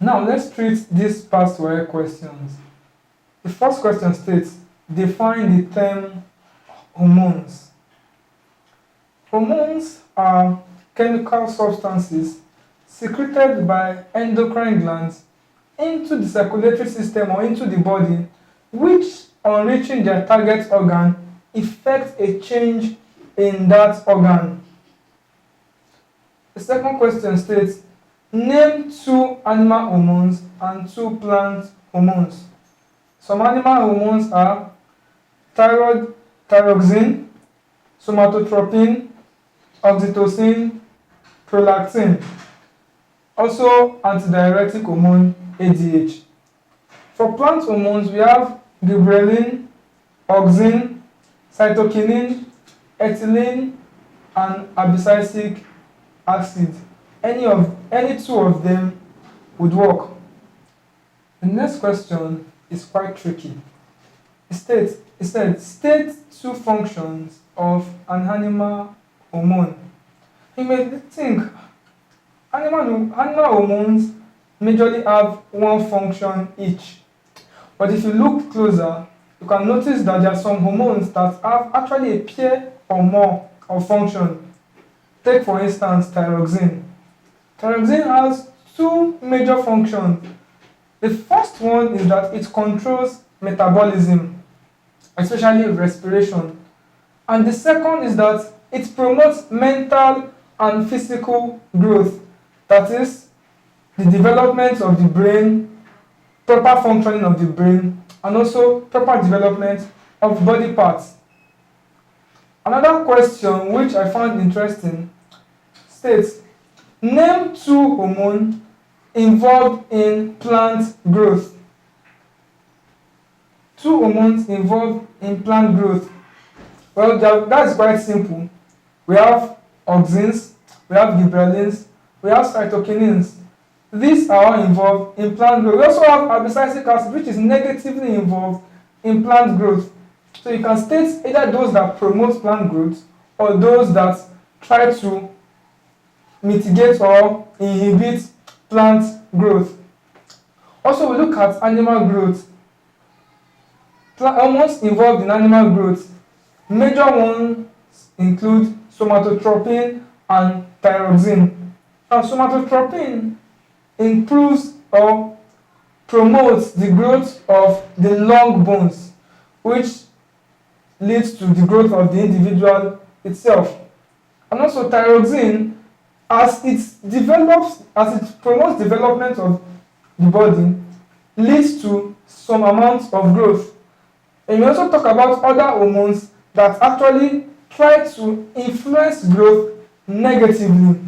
Now let's treat these past wire questions. The first question states, define the term hormones. Hormones are chemical substances secreted by endocrine glands into the circulatory system or into the body, which on reaching their target organ effect a change in that organ. The second question states, name two animal hormones and two plant hormones. Some animal hormones are thyroxine, somatotropin, oxytocin, prolactin. Also antidiuretic hormone ADH. For plant hormones, we have gibberellin, auxin, cytokinin, ethylene, and abscisic acid. Any two of them would work. The next question is quite tricky. It said, state two functions of an animal hormone. You may think animal hormones majorly have one function each. But if you look closer, you can notice that there are some hormones that have actually a pair or more of function. Take for instance thyroxine. Thyroxine has two major functions. The first one is that it controls metabolism, especially respiration. And the second is that it promotes mental and physical growth. That is, the development of the brain, proper functioning of the brain, and also proper development of body parts. Another question which I found interesting states, name two hormones involved in plant growth. Two hormones involved in plant growth. Well, that's quite simple. We have auxins, we have gibberellins, we have cytokinins. These are all involved in plant growth. We also have abscisic acid, which is negatively involved in plant growth. So you can state either those that promote plant growth or those that try to mitigate or inhibit plant growth. Also, we look at animal growth. Hormones involved in animal growth. Major ones include somatotropin and thyroxine. Now, somatotropin improves or promotes the growth of the long bones, which leads to the growth of the individual itself. And also thyroxine, as it promotes development of the body, leads to some amount of growth. And we also talk about other hormones that actually try to influence growth negatively.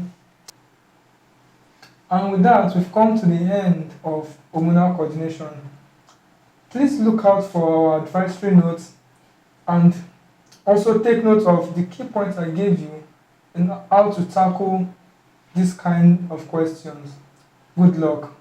And with that, we've come to the end of hormonal coordination. Please look out for our advisory notes and also take note of the key points I gave you in how to tackle this kind of questions. Good luck.